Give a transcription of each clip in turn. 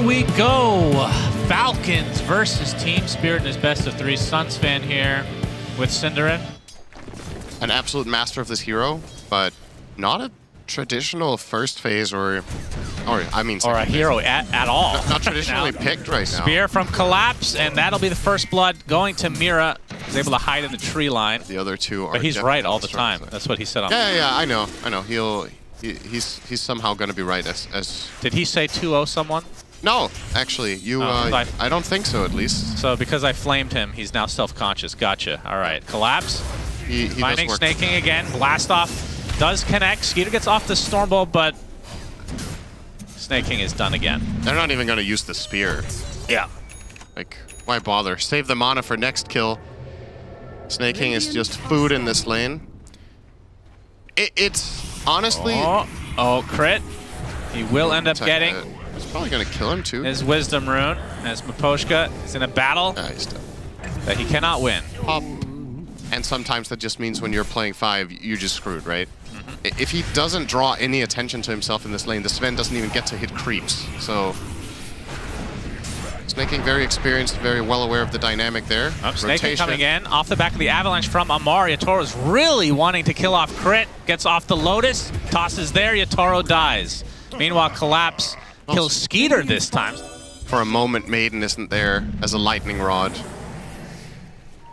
we go. Falcons versus Team Spirit in his best of three. SUNSfan here with SyndereN. An absolute master of this hero, but not a traditional first phase or a hero at all. Not traditionally picked right now. Spear from Collapse, and that'll be the first blood going to Mira. He's able to hide in the tree line. The other two are. But he's right all the time. That's what he said on. Yeah, I know. He's somehow going to be right as. Did he say 2-0 someone? No, actually, I don't think so, at least. So because I flamed him, he's now self-conscious. Gotcha. All right, Collapse. He finding snaking again. Blast off does connect. Skeeter gets off the Stormbolt, but snaking is done again. They're not even going to use the spear. Yeah. Like, why bother? Save the mana for next kill. Snaking is just food in this lane. It's honestly. Oh, crit. He will end up getting. It's probably going to kill him too. His Wisdom Rune as Miposhka is in a battle He's dead. that he cannot win. Pop. And sometimes that just means when you're playing 5, you're just screwed, right? If he doesn't draw any attention to himself in this lane, the Sven doesn't even get to hit creeps. So Snaking very experienced, very well aware of the dynamic there. Snaking coming in off the back of the avalanche from Amar. Yatoro's really wanting to kill off crit. Gets off the Lotus, tosses there, Yatoro dies. Meanwhile, Collapse kills Skeeter this time. For a moment, Maiden isn't there as a lightning rod.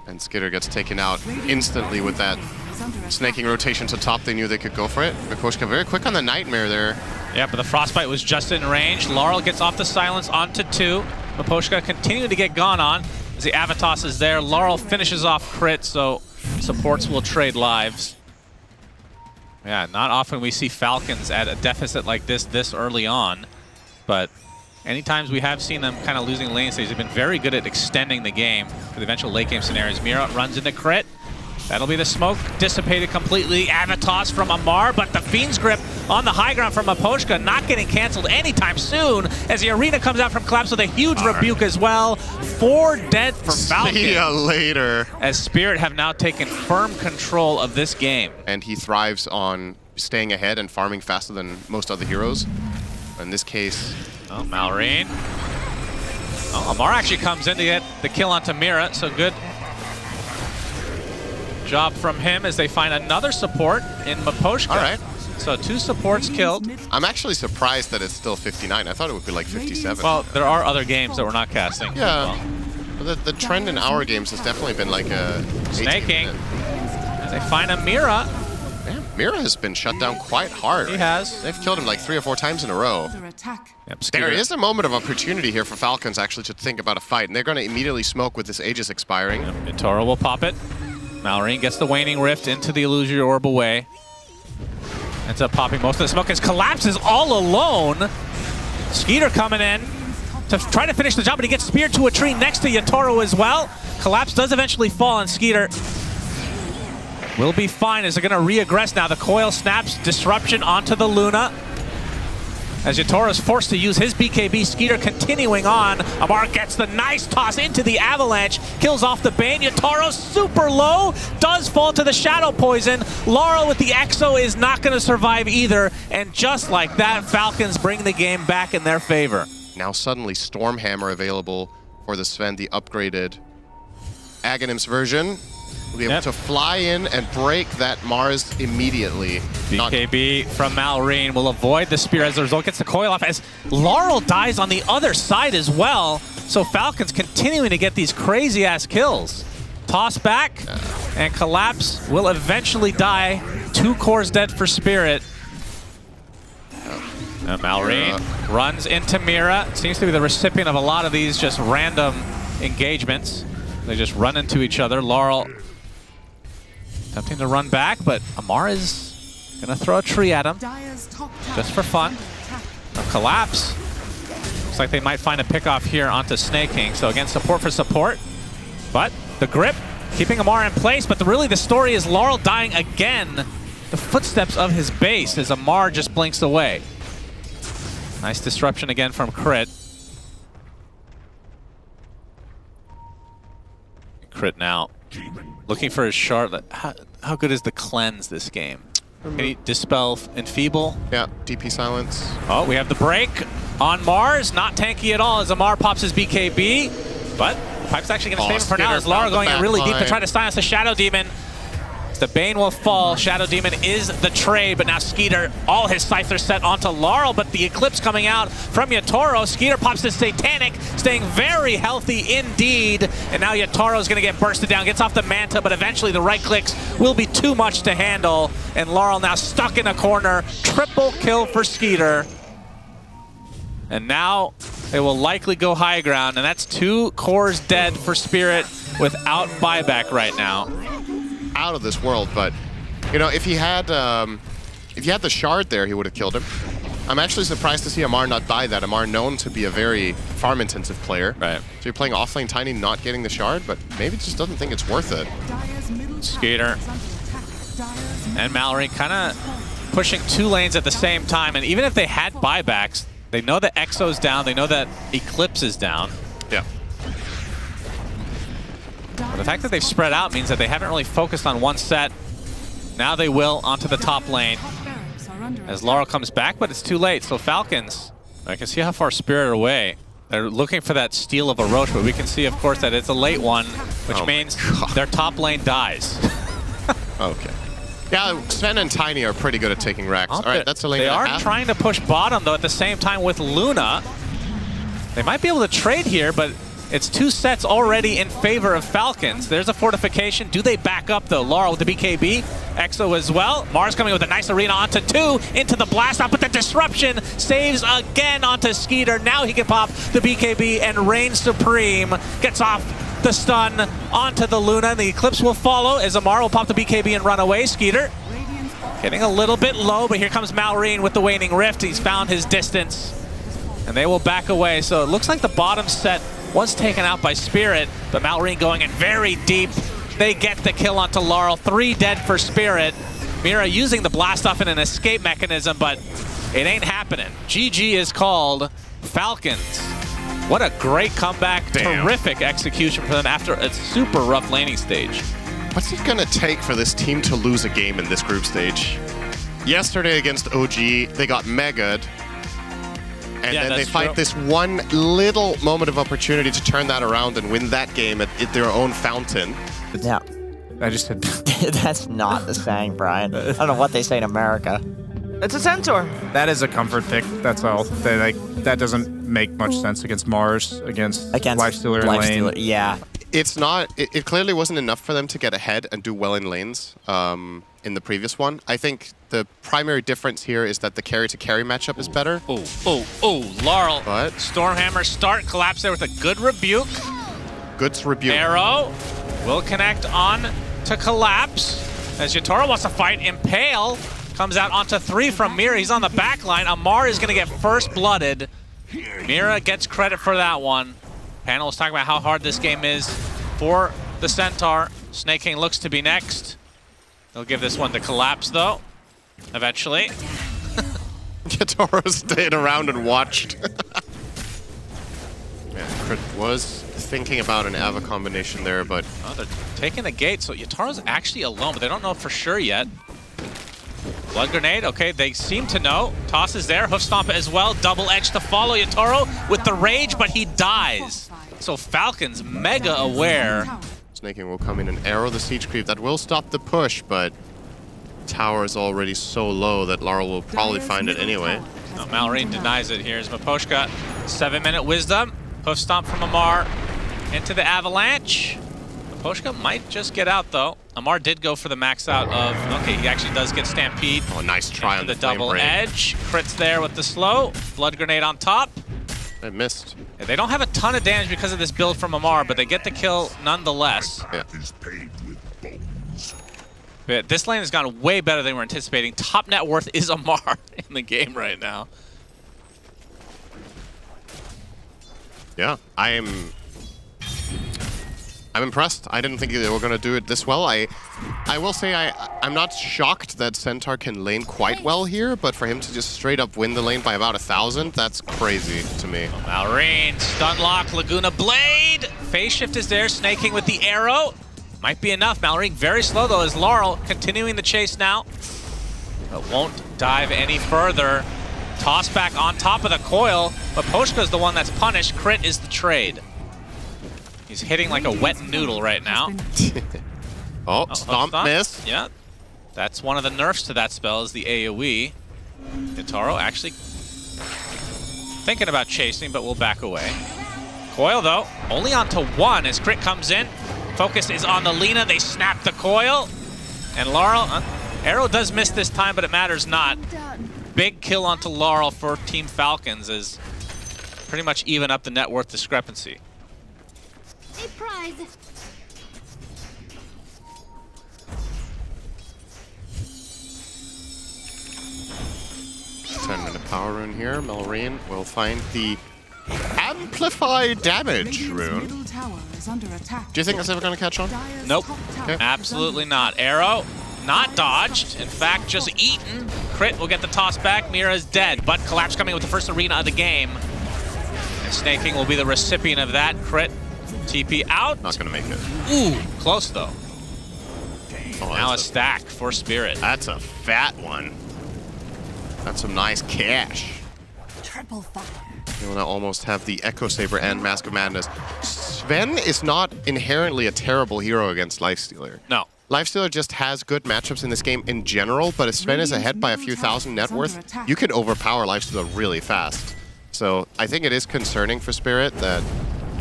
And Skeeter gets taken out instantly with that snaking rotation to top. They knew they could go for it. Miposhka very quick on the Nightmare there. Yeah, but the Frostbite was just in range. Laurel gets off the silence onto 2. Miposhka continuing to get gone on as the Avatos is there. Laurel finishes off crit, so supports will trade lives. Yeah, not often we see Falcons at a deficit like this early on, but anytime we have seen them kind of losing lane stages, they've been very good at extending the game for the eventual late game scenarios. Mira runs into crit. That'll be the smoke dissipated completely. Avatos from Amar, but the Fiend's Grip on the high ground from Miposhka not getting canceled anytime soon as the arena comes out from Collapse with a huge rebuke as well. 4 dead for Falcons. See ya later. As Spirit have now taken firm control of this game. And he thrives on staying ahead and farming faster than most other heroes. In this case... Oh, Malrine. Oh, Amar actually comes in to get the kill onto Mira, so good job from him as they find another support in Miposhka. All right. So 2 supports killed. I'm actually surprised that it's still 59. I thought it would be like 57. Well, there are other games that we're not casting. Yeah. Well, the trend in our games has definitely been like a... Snaking. As they find a Mira. Man, Mira has been shut down quite hard. He has. They've killed him like 3 or 4 times in a row. Yep, there is a moment of opportunity here for Falcons actually to think about a fight, and they're going to immediately smoke with this Aegis expiring. Yep, Yatoro will pop it. Malrine gets the Waning Rift into the Illusory Orb away. Ends up popping most of the smoke as Collapses all alone. Skeeter coming in to try to finish the job, but he gets speared to a tree next to Yatoro as well. Collapse does eventually fall, and Skeeter will be fine as they're going to re-aggress now. The coil snaps, disruption onto the Luna. As Yatoro is forced to use his BKB, Skeeter continuing on. Amar gets the nice toss into the avalanche, kills off the Bane. Yatoro super low, does fall to the Shadow Poison. Laurel with the Exo is not going to survive either. And just like that, Falcons bring the game back in their favor. Now suddenly Stormhammer available for the Sven, the upgraded Aghanim's version. We'll be able to fly in and break that Mars immediately. BKB from Malrine will avoid the spear as the result gets the coil off as Laurel dies on the other side as well. So Falcons continuing to get these crazy-ass kills. Toss back, and Collapse will eventually die. 2 cores dead for Spirit. And Malrine runs into Mira. Seems to be the recipient of a lot of these just random engagements. They just run into each other. Laurel attempting to run back, but Amar is going to throw a tree at him just for fun. A Collapse. Looks like they might find a pickoff here onto Snaking. So again, support for support. But the grip keeping Amar in place. But really the story is Laurel dying again. The footsteps of his base as Amar just blinks away. Nice disruption again from Crit. Crit now. Looking for his shard. How good is the cleanse this game? Can he dispel Enfeeble? Yeah, DP silence. Oh, we have the break. on Mars, not tanky at all as Amar pops his BKB, but Pipe's actually going to save him for now as Lara going in really deep to try to silence the Shadow Demon. The Bane will fall. Shadow Demon is the trade, but now Skeeter, all his scythes set onto Laurel, but the Eclipse coming out from Yatoro. Skeeter pops the Satanic, staying very healthy indeed. And now Yatoro's gonna get bursted down, gets off the Manta, but eventually the right clicks will be too much to handle. And Laurel now stuck in a corner. Triple kill for Skeeter. And now they will likely go high ground, and that's 2 cores dead for Spirit without buyback right now. Out of this world, but you know, if he had the shard there, he would have killed him. I'm actually surprised to see Amar not buy that. Amar known to be a very farm-intensive player. Right. So you're playing offlane Tiny, not getting the shard, but maybe just doesn't think it's worth it. Skeeter and Mallory kind of pushing 2 lanes at the same time, and even if they had buybacks, they know that Exo's down, they know that Eclipse is down. Yeah. But the fact that they've spread out means that they haven't really focused on one set. Now they will onto the top lane as Laurel comes back, but it's too late. So Falcons, I can see how far Spirit are away. They're looking for that steal of a Roche, but we can see, of course, that it's a late one, which means their top lane dies. Okay. Yeah, Sven and Tiny are pretty good at taking racks. All right, that's a lane. They are trying to push bottom, though, at the same time with Luna. They might be able to trade here, but it's 2 sets already in favor of Falcons. There's a fortification. Do they back up, though? Laurel with the BKB. Exo as well. Mars coming with a nice arena onto 2. Into the blast off, but the disruption saves again onto Skeeter. Now he can pop the BKB and reign supreme. Gets off the stun onto the Luna. And the Eclipse will follow as Amar will pop the BKB and run away. Skeeter getting a little bit low, but here comes Malrine with the Waning Rift. He's found his distance. And they will back away. So it looks like the bottom set was taken out by Spirit, but Malrine going in very deep. They get the kill onto Laurel. 3 dead for Spirit. Mira using the blast off in an escape mechanism, but it ain't happening. GG is called. Falcons. What a great comeback. Damn. Terrific execution for them after a super rough laning stage. What's it gonna take for this team to lose a game in this group stage? Yesterday against OG, they got megaed. And then they fight this one little moment of opportunity to turn that around and win that game at their own fountain. Yeah. I just said That's not the saying, Brian. I don't know what they say in America. It's a centaur. that is a comfort pick. That's all. That doesn't make much sense against Mars, against Lifestealer in lane. Yeah. It's not. It clearly wasn't enough for them to get ahead and do well in lanes in the previous one. I think the primary difference here is that the carry-to-carry matchup is better. Oh, Laurel. But Stormhammer start, collapse there with a good rebuke. good rebuke. Arrow will connect on to collapse as Yatoro wants to fight. Impale comes out onto 3 from Mira. He's on the back line. Amar is going to get first blooded. Mira gets credit for that one. Panel is talking about how hard this game is for the Centaur. Snake King looks to be next. They'll give this one to collapse, though, eventually. Yatoro stayed around and watched. Man, Crit was thinking about an Ava combination there, but... Oh, they're taking the gate, so Yataro's actually alone, but they don't know for sure yet. Blood Grenade, okay, they seem to know. Toss is there, Hoof Stomp as well. Double Edge to follow Yatoro with the Rage, but he dies. So Falcons mega aware. Snake King will come in and arrow the siege creep. That will stop the push, but tower is already so low that Laurel will probably find it anyway. No, Malrine denies it. Here's Miposhka. 7-minute wisdom. Hoof Stomp from Amar into the Avalanche. Miposhka might just get out, though. Amar did go for the max out of... Okay, he actually does get Stampede. Oh, nice try on the Flame double Rain. edge. Crits there with the slow. Blood Grenade on top. I missed. Yeah, they don't have a ton of damage because of this build from Amar, but they get the kill nonetheless. Yeah. But this lane has gone way better than we were anticipating. Top net worth is Amar in the game right now. Yeah, I'm impressed. I didn't think they were going to do it this well. I will say I'm not shocked that Centaur can lane quite well here, but for him to just straight up win the lane by about 1,000, that's crazy to me. Malrine, stun lock, Laguna Blade. Phase shift is there, Snake King with the arrow. Might be enough. Malrine very slow though as Laurel continuing the chase now. But won't dive any further. Toss back on top of the coil, but Poshka's the one that's punished. Crit is the trade. He's hitting like a wet noodle right now. Oh, stomp miss. Yeah, that's one of the nerfs to that spell is the AoE. Yatoro actually thinking about chasing, but will back away. Coil, though, only onto one as Crit comes in. Focus is on the Lina. They snap the coil. And Laurel, arrow does miss this time, but it matters not. Big kill onto Laurel for Team Falcons is pretty much even up the net worth discrepancy. A prize. 10-minute power rune here. Melorine will find the Amplify Damage rune. Do you think that's ever going to catch on? Nope. Okay. Absolutely not. Arrow, not dodged. In fact, just eaten. Crit will get the toss back. Mira's dead, but Collapse coming with the first arena of the game. And Snaking will be the recipient of that. Crit, TP out. Not going to make it. Ooh, close though. Oh, now a stack for Spirit. That's a fat one. That's some nice cash. Triple fire. You want to almost have the Echo Saber and Mask of Madness. Sven is not inherently a terrible hero against Lifestealer. No. Lifestealer just has good matchups in this game in general, but if Sven is ahead by a few thousand net worth, you can overpower Lifestealer really fast. So I think it is concerning for Spirit that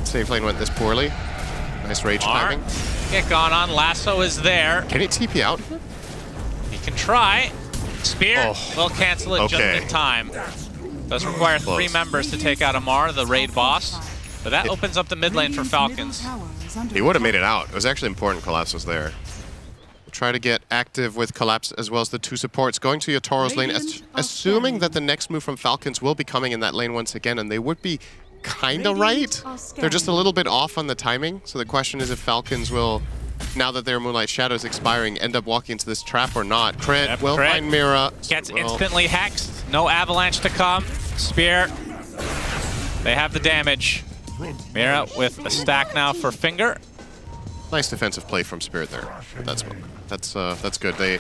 safe lane went this poorly. Nice rage timing. Get gone on. Lasso is there. Can he TP out? He can try. Spear will cancel it just in time. Does require 3 members to take out Amar, the raid boss. But that opens up the mid lane for Falcons. He would have made it out. It was actually important Collapse was there. We'll try to get active with Collapse as well as the 2 supports. Going to Yatoro's lane, assuming that the next move from Falcons will be coming in that lane once again, and they would be kind of right. They're just a little bit off on the timing. So the question is if Falcons will, now that their Moonlight Shadow is expiring, end up walking into this trap or not. Crit will find Mira. Gets instantly hexed. No avalanche to come. Spear. They have the damage. Mira with a stack now for Finger. Nice defensive play from Spirit there. That's good. They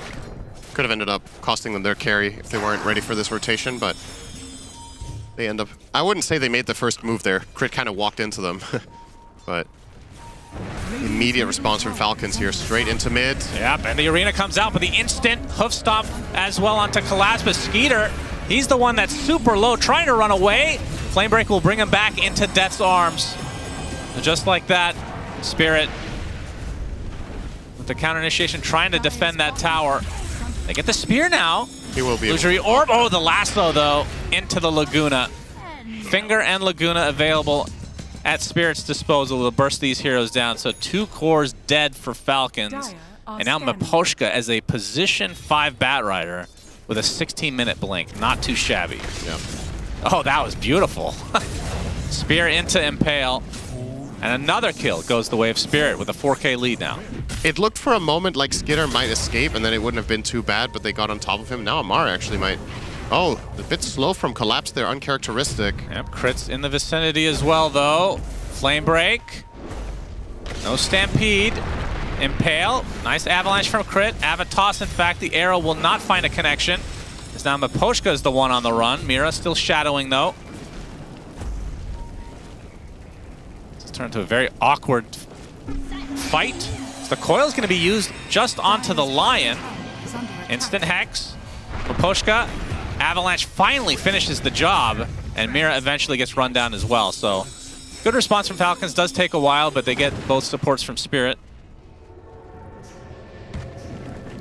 could have ended up costing them their carry if they weren't ready for this rotation, but they end up... I wouldn't say they made the first move there. Crit kind of walked into them. But immediate response from Falcons here, straight into mid. Yep, and the arena comes out, but the instant hoof stomp as well onto Collapse. But Skeeter, he's the one that's super low, trying to run away. Flamebreak will bring him back into Death's arms. And just like that, Spirit, with the counter initiation, trying to defend that tower. They get the spear now. He will be Illusory Orb. Oh, the lasso, though, into the Laguna. Finger and Laguna available at Spirit's disposal to burst these heroes down. So 2 cores dead for Falcons. And now Miposhka as a position 5 Batrider with a 16-minute blink. Not too shabby. Yep. Oh, that was beautiful. Spear into Impale. And another kill goes the way of Spirit with a 4K lead now. It looked for a moment like Skidder might escape and then it wouldn't have been too bad, but they got on top of him. Now Amar actually might... Oh, a bit slow from Collapse there, uncharacteristic. Yep, Crit's in the vicinity as well, though. Flame Break. No Stampede. Impale. Nice avalanche from Crit. Avatos, in fact, the arrow will not find a connection. As now Miposhka is the one on the run. Mira still shadowing, though. This turned into a very awkward fight. So the coil is going to be used just onto the Lion. Instant Hex. Miposhka. Avalanche finally finishes the job, and Mira eventually gets run down as well. So good response from Falcons. Does take a while, but they get both supports from Spirit.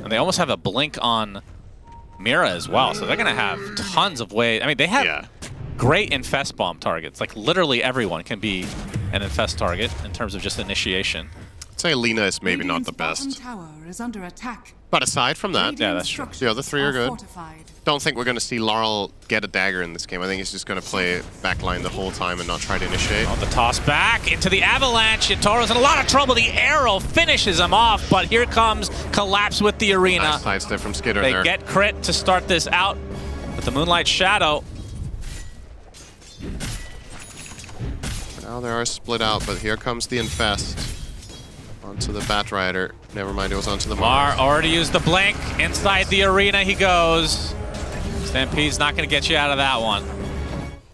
And they almost have a blink on Mira as well, so they're going to have tons of ways. I mean, they have great Infest Bomb targets. Like, literally everyone can be an Infest target in terms of just initiation. I'd say Lina is maybe not the best. But aside from that, yeah, that's true. The other 3 are good. Don't think we're going to see Laurel get a dagger in this game. I think he's just going to play backline the whole time and not try to initiate. Oh, the toss back into the avalanche. Yatoro's in a lot of trouble. The arrow finishes him off, but here comes Collapse with the arena. Nice sidestep from Skidder there. They get Crit to start this out with the Moonlight Shadow. Now they are split out, but here comes the Infest. Onto the Batrider. Never mind, it was onto the Mars. Already used the blink. Inside the arena he goes. Stampede's not going to get you out of that one.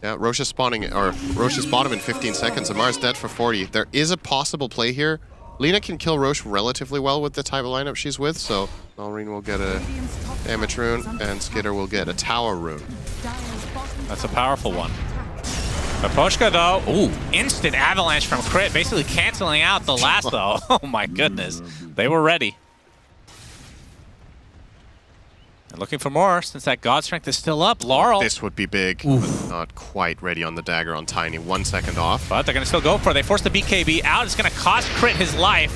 Yeah, Roche is spawning, or Roche is bottom in 15 seconds. Amar's dead for 40. There is a possible play here. Lina can kill Roche relatively well with the type of lineup she's with, so Malrine will get a damage rune, and Skitter will get a tower rune. That's a powerful one. Miposhka, though, ooh, instant avalanche from Crit, basically canceling out the last, though. Oh my goodness. They were ready. And looking for more, since that God Strength is still up. Laurel. This would be big, but not quite ready on the dagger on Tiny. 1 second off. But they're going to still go for it. They force the BKB out. It's going to cost Crit his life.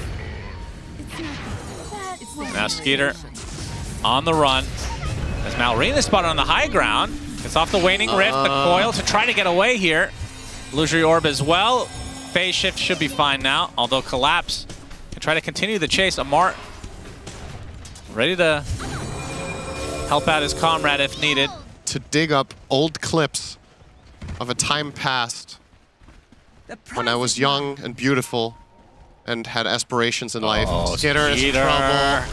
Now Skeeter on the run. As Malrine is spotted on the high ground. It's off the Waning Rift, the coil to try to get away here. Illusory Orb as well. Phase Shift should be fine now, although Collapse can try to continue the chase. Amar ready to help out his comrade if needed. To dig up old clips of a time past when I was young and beautiful and had aspirations in life. Skitter is in trouble.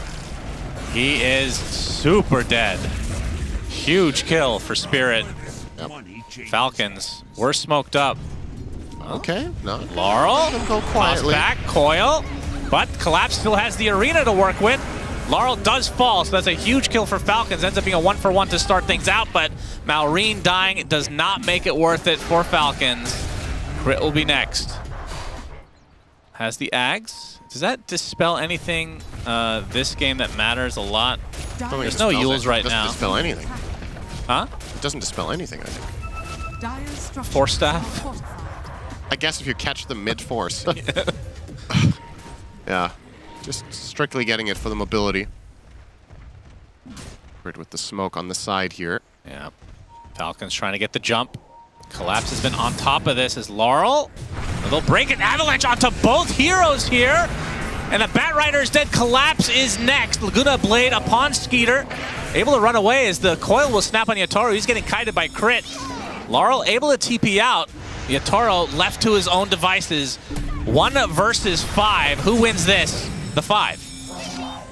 He is super dead. Huge kill for Spirit. Yep. Falcons were smoked up. Okay, no. Laurel, Go quietly. back, Coil, but Collapse still has the arena to work with. Laurel does fall, so that's a huge kill for Falcons. Ends up being a 1-for-1 to start things out, but Malrine dying does not make it worth it for Falcons. Crit will be next. Has the Ags. Does that dispel anything this game that matters a lot? There's no Yules right now. It doesn't dispel anything. Huh? It doesn't dispel anything, I think. Force Staff? I guess if you catch them mid-force. Yeah. Just strictly getting it for the mobility. Crit with the smoke on the side here. Yeah. Falcons trying to get the jump. Collapse has been on top of this as Laurel. They'll break an avalanche onto both heroes here. And the Batrider is dead. Collapse is next. Laguna Blade upon Skeeter. Able to run away as the coil will snap on Yatoro. He's getting kited by Crit. Laurel able to TP out. Yatoro left to his own devices. 1 versus 5. Who wins this? The 5. All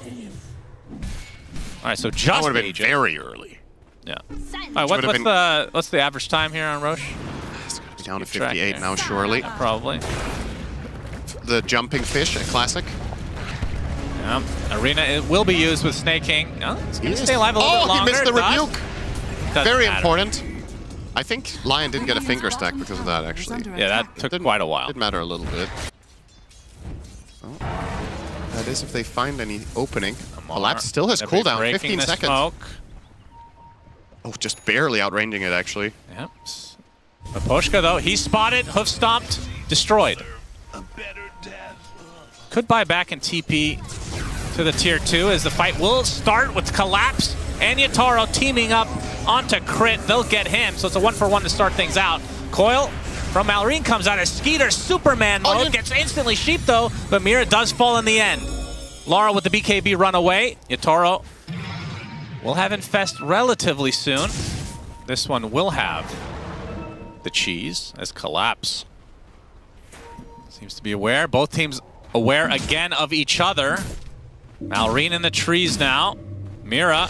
right, so just that would have been very early. Yeah. All right, what's the average time here on Roche? It's going to be down to 58 now, surely. Yeah, probably. The jumping fish, a classic. Yeah. Arena it will be used with Snake King. Oh, it's going to stay alive a little bit longer. He missed the rebuke. Very matter. Important. I think Lion didn't get a finger stack because of that, actually. Yeah, that took quite a while. Did matter a little bit. Oh. That is if they find any opening. Collapse still has cooldown, 15 seconds. Smoke. Oh, just barely outranging it, actually. Yep. Miposhka, though, he's spotted, hoof stomped, destroyed. Could buy back and TP to the tier 2 as the fight will start with Collapse and Yatoro teaming up onto Crit. They'll get him, so it's a 1-for-1 to start things out. Coil from Malrine comes out as Skeeter Superman mode. Gets instantly sheep, though, but Mira does fall in the end. Laura with the BKB run away. Yatoro will have Infest relatively soon. This one will have the cheese as Collapse seems to be aware. Both teams aware again of each other. Malrine in the trees now. Mira.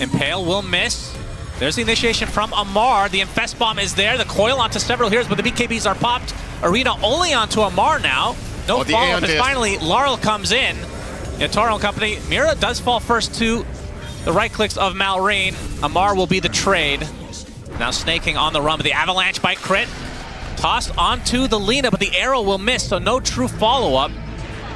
Impale will miss. There's the initiation from Amar. The Infest Bomb is there. The coil onto several heroes, but the BKBs are popped. Arena only onto Amar now. No follow-up as finally Laurel comes in. Yatoro and company. Mira does fall first to the right clicks of Malrine. Amar will be the trade. Now snaking on the run, but the avalanche by Crit. Tossed onto the Lina, but the arrow will miss, so no true follow-up.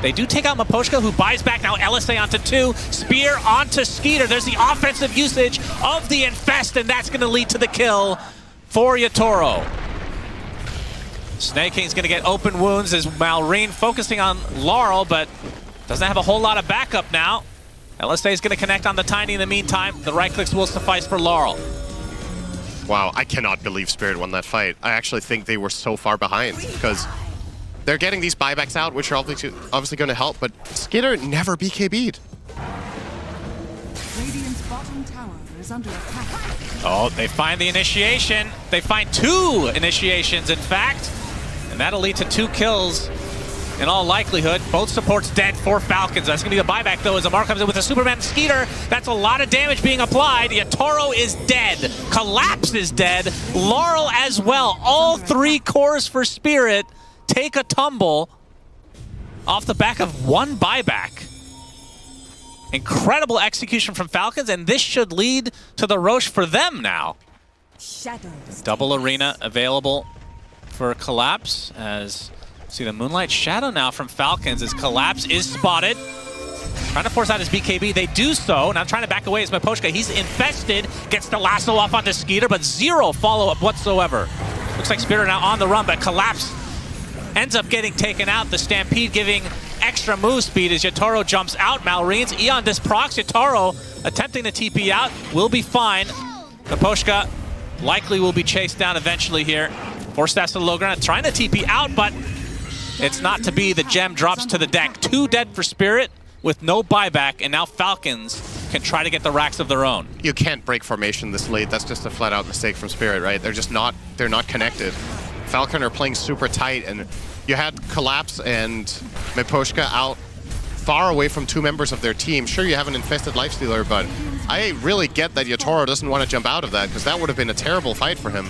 They do take out Miposhka, who buys back now LSA onto 2. Spear onto Skeeter. There's the offensive usage of the Infest, and that's going to lead to the kill for Yatoro. Snake King's going to get open wounds as Malrine focusing on Laurel, but doesn't have a whole lot of backup now. LSA is going to connect on the Tiny in the meantime. The right clicks will suffice for Laurel. Wow, I cannot believe Spirit won that fight. I actually think they were so far behind because they're getting these buybacks out, which are obviously going to help, but Skitter never BKB'd. Radiant's bottom tower is under attack. Oh, they find the initiation. They find 2 initiations, in fact, and that'll lead to 2 kills in all likelihood. Both supports dead for Falcons. That's going to be the buyback, though, as Amar comes in with a Superman Skeeter. That's a lot of damage being applied. Yatoro is dead. Collapse is dead. Laurel as well. All 3 cores for Spirit take a tumble off the back of one buyback. Incredible execution from Falcons, and this should lead to the Roche for them now. Double arena available for Collapse, as see the Moonlight Shadow now from Falcons as Collapse is spotted. Trying to force out his BKB. They do so. Now trying to back away is Miposhka. He's infested. Gets the lasso off onto Skeeter, but 0 follow-up whatsoever. Looks like Spirit now on the run, but Collapse ends up getting taken out. The Stampede giving extra move speed as Yatoro jumps out. Malrene's Eon Disc procs. Yatoro attempting to TP out. Will be fine. Miposhka likely will be chased down eventually here. 4 steps to the low ground. Trying to TP out, but it's not to be. The gem drops to the deck. 2 dead for Spirit with no buyback, and now Falcons can try to get the racks of their own. You can't break formation this late. That's just a flat-out mistake from Spirit, right? They're not connected. Falcon are playing super tight, and you had Collapse and Miposhka out far away from 2 members of their team. Sure, you have an infested Lifestealer, but I really get that Yatoro doesn't want to jump out of that, because that would have been a terrible fight for him.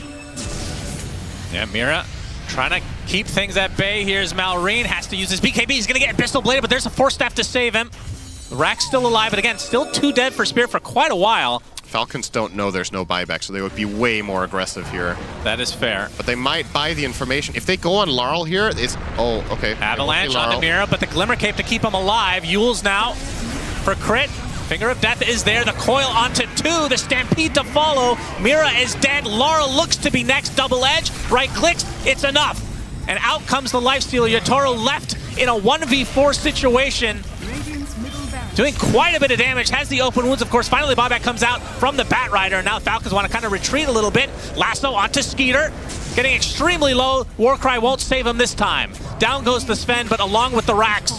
Yeah, Mira trying to keep things at bay. Here's Malrene, has to use his BKB. He's going to get Pistol Bladed, but there's a Force Staff to save him. The Rack's still alive, but again, still 2 dead for Spirit for quite a while. Falcons don't know there's no buyback, so they would be way more aggressive here. That is fair. But they might buy the information. If they go on Laurel here, it's... Oh, okay. Avalanche on the Mira, but the Glimmer Cape to keep him alive. Yule's now for crit. Finger of Death is there. The coil onto 2. The Stampede to follow. Mira is dead. Laurel looks to be next. Double edge. Right clicks. It's enough. And out comes the Lifestealer. Yatoro left in a 1v4 situation. Doing quite a bit of damage, has the open wounds, of course. Finally, buyback comes out from the Batrider. Now Falcons want to kind of retreat a little bit. Lasso onto Skeeter, getting extremely low. Warcry won't save him this time. Down goes the Sven, but along with the racks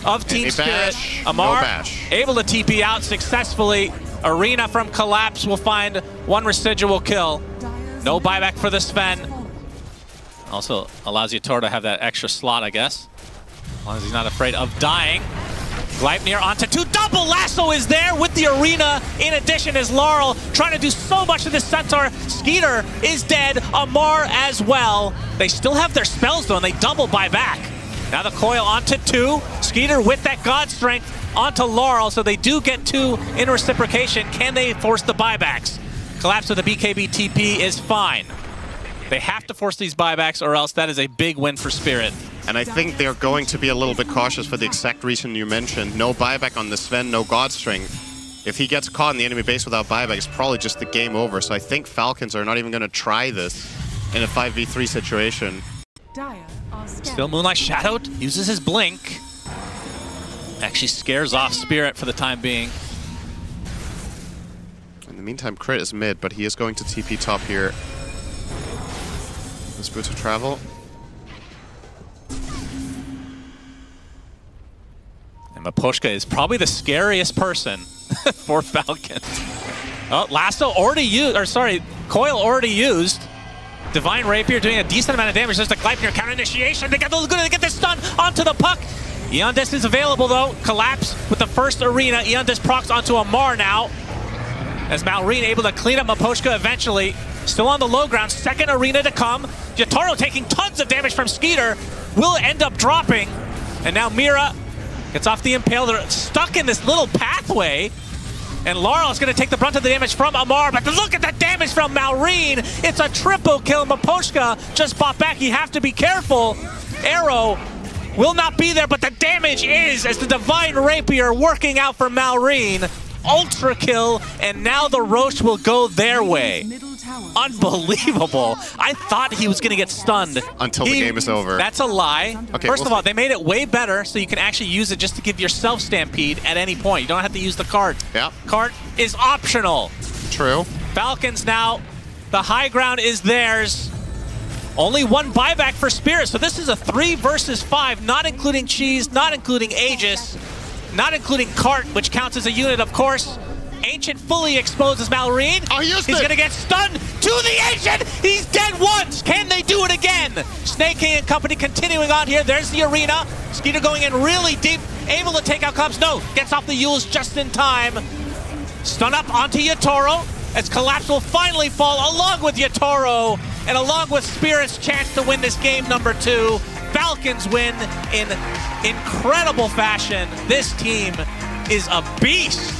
of Team Spirit, Amar able to TP out successfully. Arena from Collapse will find 1 residual kill. No buyback for the Sven. Also allows Yatoro to have that extra slot, I guess. As long as he's not afraid of dying. Gleipnir onto 2. Double lasso is there with the Arena. In addition is Laurel trying to do so much to this Centaur. Skeeter is dead. Amar as well. They still have their spells though, and they double buyback. Now the coil onto 2. Skeeter with that God Strength onto Laurel, so they do get 2 in reciprocation. Can they force the buybacks? Collapse with a BKB TP is fine. They have to force these buybacks, or else that is a big win for Spirit. And I think they're going to be a little bit cautious for the exact reason you mentioned. No buyback on the Sven, no God Strength. If he gets caught in the enemy base without buyback, it's probably just the game over. So I think Falcons are not even going to try this in a 5v3 situation. Still Moonlight Shadow uses his blink. Actually scares off Spirit for the time being. In the meantime, Crit is mid, but he is going to TP top here. Let's go to travel. And Miposhka is probably the scariest person for Falcons. Oh, Lasso already used, or sorry, Coil already used. Divine Rapier doing a decent amount of damage. There's the Gleipnir counter initiation. They get this stun onto the puck. Eon Disc is available though. Collapse with the first Arena. Eon Disc procs onto Amar now. As Malrene able to clean up Miposhka eventually. Still on the low ground, 2nd Arena to come. Yatoro taking tons of damage from Skeeter. Will end up dropping. And now Mira gets off the Impale. They're stuck in this little pathway. And Laurel is going to take the brunt of the damage from Amar. But look at the damage from Malrene. It's a triple kill. Miposhka just popped back. You have to be careful. Arrow will not be there, but the damage is as the Divine Rapier working out for Malrene. Ultra kill, and now the Roche will go their way. Unbelievable. I thought he was going to get stunned. Until the game is over. That's a lie. Okay, First of all, they made it way better so you can actually use it just to give yourself Stampede at any point. You don't have to use the card. Yeah. Card is optional. True. Falcons now, the high ground is theirs. Only 1 buyback for Spirit, so this is a 3 versus 5, not including Cheese, not including Aegis, not including Cart, which counts as a unit, of course. Ancient fully exposes Malorine. Oh, he's going to get stunned to the Ancient. He's dead once. Can they do it again? Snake King and company continuing on here. There's the arena. Skeeter going in really deep. Able to take out Collapse. No, gets off the Yules just in time. Stun up onto Yatoro as Collapse will finally fall along with Yatoro and along with Spirit's chance to win this game number 2. Falcons win in incredible fashion. This team is a beast.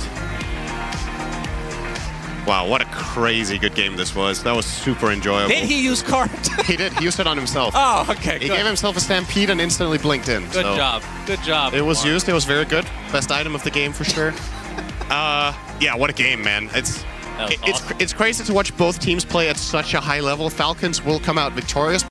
Wow, what a crazy good game this was. That was super enjoyable. Did he use card? He did. He used it on himself. Oh, okay, He good. gave himself a stampede and instantly blinked in. Good job. Good job. It was used. It was very good. Best item of the game for sure. Yeah, what a game, man. It's awesome. crazy to watch both teams play at such a high level. Falcons will come out victorious.